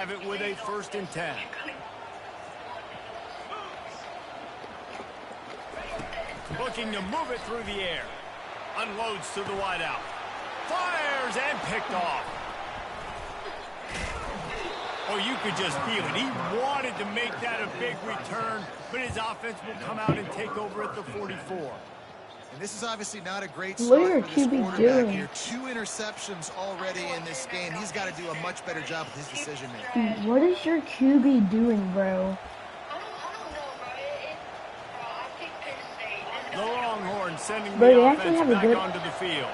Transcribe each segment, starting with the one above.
Have it with a 1st and 10. Looking to move it through the air. Unloads to the wideout. Fires and picked off. Oh, you could just feel it. He wanted to make that a big return, but his offense will come out and take over at the 44. And this is obviously not a great start for this quarterback here. 2 interceptions already in this game. He's got to do a much better job with his decision-making. What is your QB doing, bro? The Longhorns sending the offense back onto the field.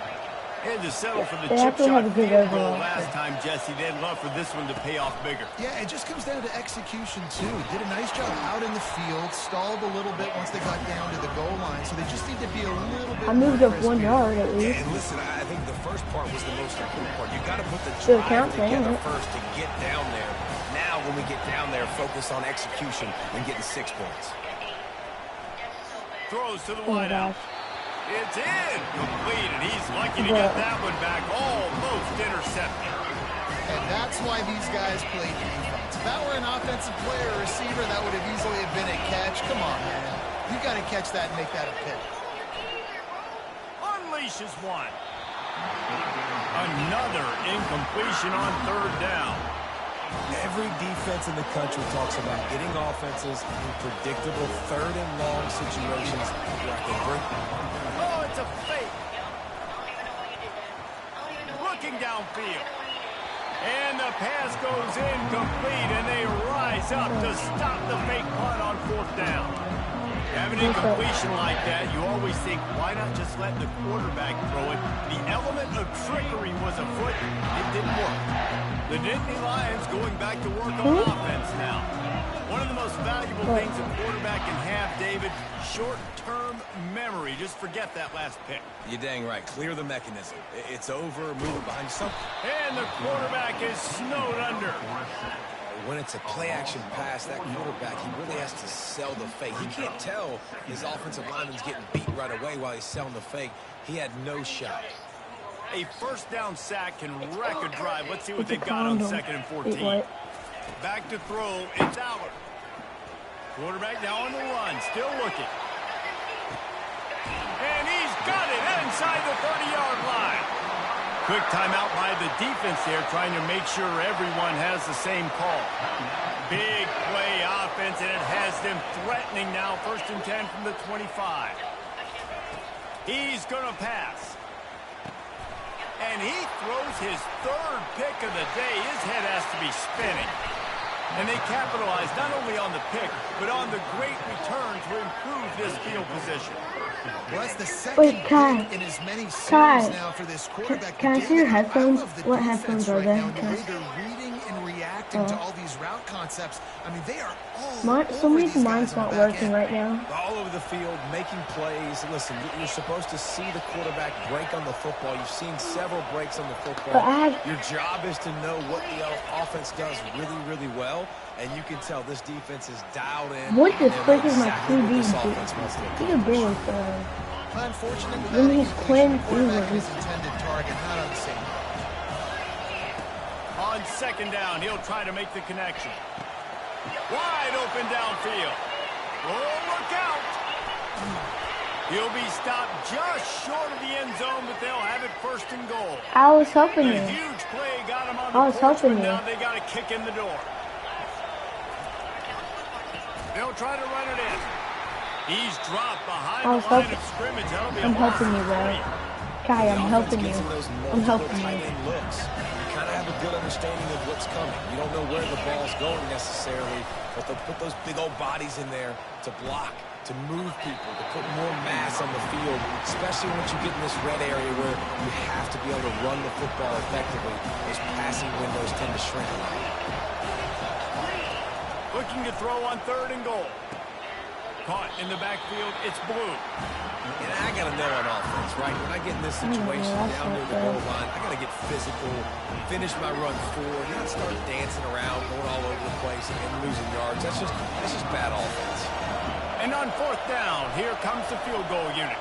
And to settle for the chip shot field goal last time, Jesse. They'd love for this one to pay off bigger. Yeah, it just comes down to execution, too. Did a nice job out in the field, stalled a little bit once they got down to the goal line, so they just need to be a little bit I moved up 1 yard at least. Yeah, and listen, I think the first part was the most important part. You got to put the drive together first to get down there. Now, when we get down there, focus on execution and getting 6 points. Throws to the wideout. It's in. Complete, and he's lucky to get that one back. Almost intercepted. And that's why these guys play defense. If that were an offensive player or receiver, that would have easily been a catch. Come on, man. You got to catch that and make that a pick. Unleashes one. Another incompletion on 3rd down. Every defense in the country talks about getting offenses in predictable 3rd and long situations where I can bring. Oh, it's a fake. Looking downfield. And the pass goes incomplete, and they rise up to stop the fake punt on 4th down. You have an incompletion like that, you always think, why not just let the quarterback throw it? The element of trickery was afoot. It didn't work. The Nittany Lions going back to work on offense now. One of the most valuable things a quarterback can have, David, short-term memory. Just forget that last pick. You're dang right. Clear the mechanism. It's over. Move it behind yourself. And the quarterback is snowed under. When it's a play-action pass, that quarterback, he really has to sell the fake. He can't tell his offensive lineman's getting beat right away while he's selling the fake. He had no shot. A 1st down sack can wreck a drive. Let's see what they've got on 2nd and 14. Back to throw. It's Aller. Quarterback now on the run. Still looking. And he's got it inside the 30-yard line. Quick timeout by the defense there, trying to make sure everyone has the same call. Big play offense, and it has them threatening now. 1st and 10 from the 25. He's going to pass. And he throws his 3rd pick of the day. His head has to be spinning. And they capitalize not only on the pick, but on the great return to improve this field position. Well, that's the 2nd in as many series now for this quarterback. Can I see your headphones? What headphones are they? The way they're reading and reacting to all these route concepts. I mean, they are all some reason mine's not working right now. All over the field, making plays. Listen, you're supposed to see the quarterback break on the football. You've seen several breaks on the football. Your job is to know what the offense does really, really well. And you can tell this defense is dialed in. What the frick is my QB? He's a big unfortunate with his Quinn his intended target, not on the same. On 2nd down, he'll try to make the connection. Wide open downfield. Oh, look out! He'll be stopped just short of the end zone, but they'll have it 1st and goal. I was helping you. A huge play got him on the porch, but now they got a kick in the door. They'll try to run it in. He's dropped behind the line of scrimmage. I'm helping you, bro. Kai, I'm helping you. I'm helping you. You kind of have a good understanding of what's coming. You don't know where the ball's going necessarily, but they'll put those big old bodies in there to block, to move people, to put more mass on the field, especially once you get in this red area where you have to be able to run the football effectively. Those passing windows tend to shrink a lot. Looking to throw on 3rd and goal. Caught in the backfield, it's Blue. And I got to know on offense, right? When I get in this situation down near the goal line, I got to get physical, finish my run forward, not start dancing around, going all over the place and losing yards. That's just bad offense. And on 4th down, here comes the field goal unit.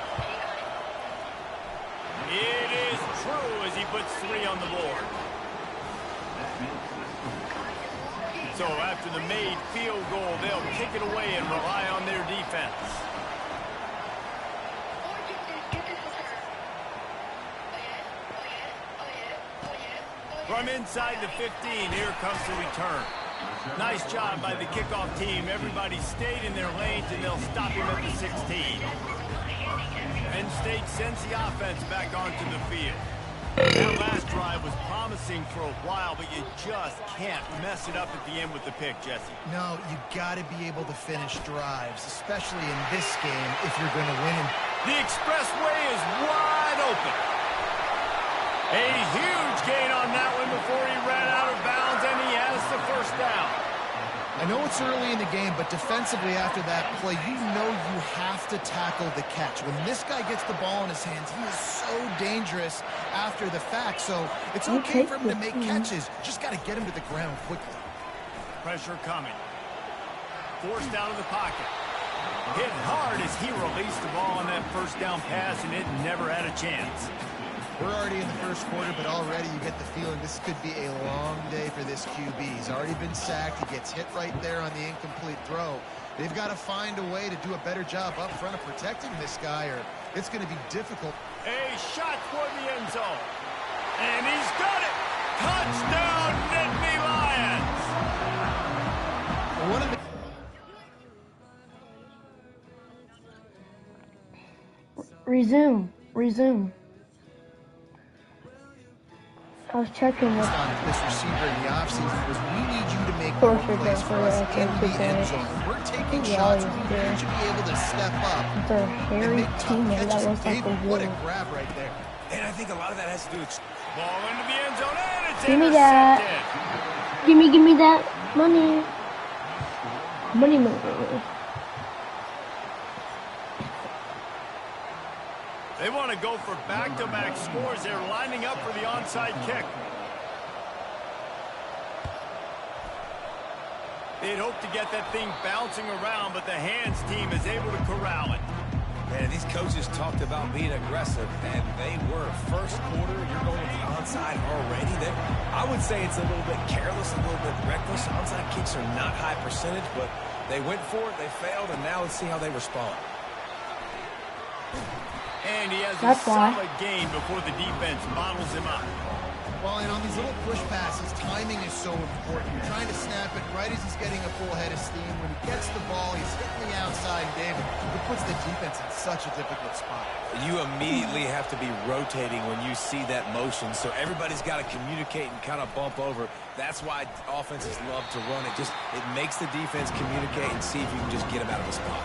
It is true as he puts 3 on the board. So after the made field goal, they'll kick it away and rely on their defense. From inside the 15, here comes the return. Nice job by the kickoff team. Everybody stayed in their lanes, and they'll stop him at the 16. Penn State sends the offense back onto the field. That last drive was promising for a while, but you just can't mess it up at the end with the pick, Jesse. No, you got to be able to finish drives, especially in this game if you're going to win. The expressway is wide open. A huge gain on that one before he ran out of bounds, and he has the first down. I know it's early in the game, but defensively after that play, you know you have to tackle the catch. When this guy gets the ball in his hands, he is so dangerous after the fact. So it's okay for him to make catches. Just got to get him to the ground quickly. Pressure coming. Forced out of the pocket. Hit hard as he released the ball on that first down pass, and it never had a chance. We're already in the first quarter, but already you get the feeling this could be a long day for this QB. He's already been sacked. He gets hit right there on the incomplete throw. They've got to find a way to do a better job up front of protecting this guy, or it's going to be difficult. A shot toward the end zone. And he's got it! Touchdown, Nittany Lions! One of the Resume. I was checking with this receiver in the offseason was we need you to make more plays for us in the end zone. We're taking shots. We need you to be able to step up. the hairy teammate that looks like a What a wolf. grab right there. And I think a lot of that has to do with... Ball into the end zone, and it's Give me intercepted. that. Give me that money. Money. They want to go for back-to-back scores. They're lining up for the onside kick. They'd hope to get that thing bouncing around, but the hands team is able to corral it. And these coaches talked about being aggressive, and they were. First quarter, you're going with the onside already. I would say it's a little bit careless, a little bit reckless. Onside kicks are not high percentage, but they went for it, they failed, and now let's see how they respond. And he has a solid gain before the defense bottles him up. Well, and on these little push passes, timing is so important. You're trying to snap it right as he's getting a full head of steam. When he gets the ball, he's hitting the outside, David. It puts the defense in such a difficult spot. You immediately have to be rotating when you see that motion, so everybody's got to communicate and kind of bump over. That's why offenses love to run it. It makes the defense communicate and see if you can just get him out of a spot.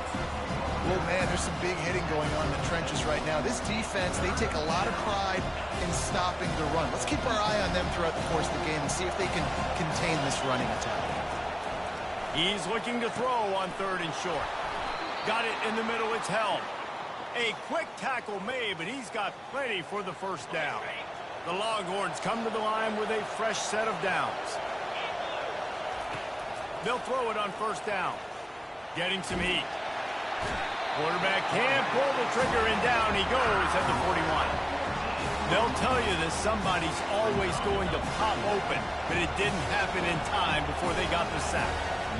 Well, man, there's some big hitting going on in the trenches right now. This defense, they take a lot of pride in stopping the run. Let's keep our eye on them throughout the course of the game and see if they can contain this running attack. He's looking to throw on 3rd and short. Got it in the middle. It's held. A quick tackle made, but he's got plenty for the first down. The Longhorns come to the line with a fresh set of downs. They'll throw it on 1st down. Getting some heat. Quarterback can't pull the trigger, and down he goes at the 41. They'll tell you that somebody's always going to pop open, but it didn't happen in time before they got the sack.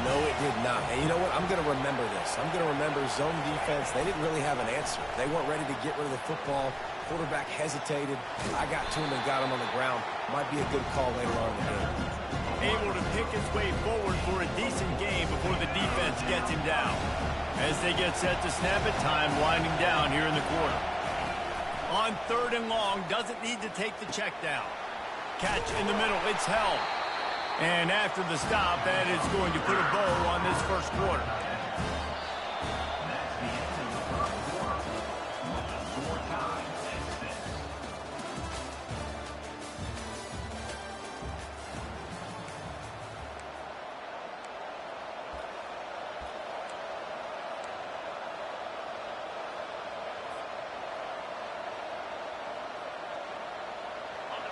No, it did not. And you know what? I'm going to remember this. I'm going to remember zone defense. They didn't really have an answer. They weren't ready to get rid of the football. Quarterback hesitated. I got to him and got him on the ground. Might be a good call later on in the game. Able to pick his way forward for a decent game before the defense gets him down. As they get set to snap it, time winding down here in the quarter. On 3rd and long, doesn't need to take the check down. Catch in the middle, it's held. And after the stop, that is going to put a bow on this first quarter.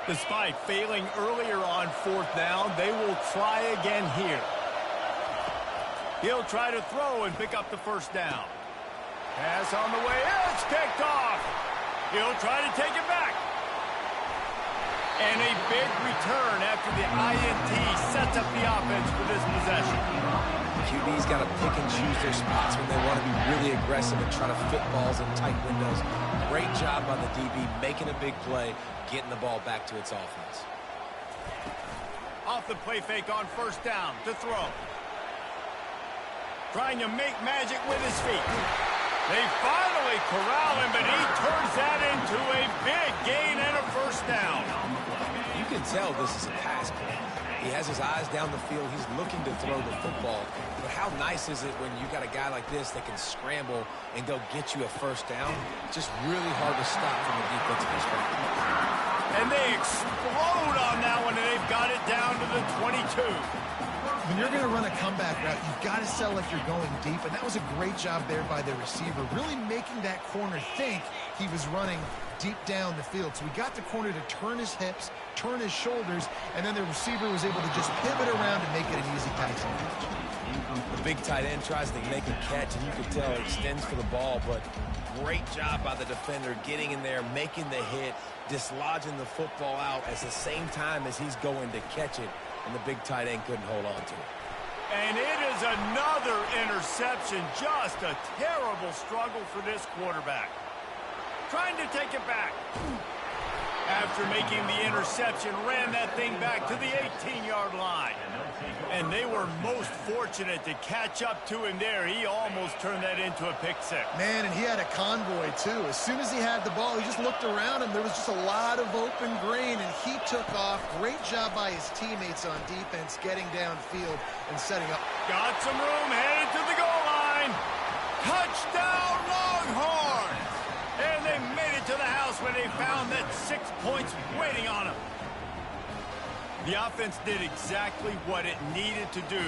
Despite failing earlier on 4th down, they will try again here. He'll try to throw and pick up the first down. Pass on the way. It's picked off. He'll try to take it back. And a big return after the INT sets up the offense for this possession. QB's got to pick and choose their spots when they want to be really aggressive and try to fit balls in tight windows. Great job by the DB making a big play, getting the ball back to its offense. Off the play fake on first down to throw. Trying to make magic with his feet. They finally corral him, but he turns that into a big gain and a first down. You can tell this is a pass play. He has his eyes down the field. He's looking to throw the football. But how nice is it when you got a guy like this that can scramble and go get you a first down? Just really hard to stop from a defensive perspective. And they explode on that one, and they've got it down to the 22. When you're going to run a comeback route, you've got to sell like you're going deep, and that was a great job there by the receiver, really making that corner think he was running deep down the field. So we got the corner to turn his hips, turn his shoulders, and then the receiver was able to just pivot around and make it an easy passing catch. The big tight end tries to make a catch, and you can tell he extends for the ball, but great job by the defender getting in there, making the hit, dislodging the football out at the same time as he's going to catch it, and the big tight end couldn't hold on to it. And it is another interception. Just a terrible struggle for this quarterback. Trying to take it back. After making the interception, ran that thing back to the 18-yard line. And they were most fortunate to catch up to him there. He almost turned that into a pick six. Man, and he had a convoy, too. As soon as he had the ball, he just looked around him. There was just a lot of open green, and he took off. Great job by his teammates on defense, getting downfield and setting up. Got some room, headed to the goal line. Touchdown, Longhorns! And they made it to the house when they found that 6 points waiting on them. The offense did exactly what it needed to do,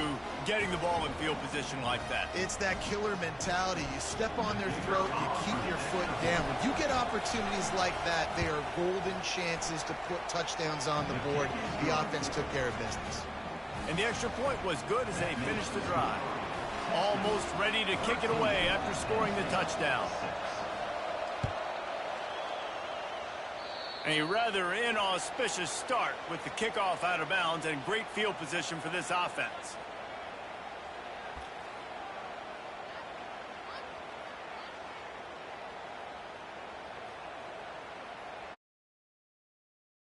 getting the ball in field position like that. It's that killer mentality. You step on their throat, you keep your foot down. When you get opportunities like that, they are golden chances to put touchdowns on the board. The offense took care of business. And the extra point was good as they finished the drive. Almost ready to kick it away after scoring the touchdown. A rather inauspicious start with the kickoff out of bounds and great field position for this offense.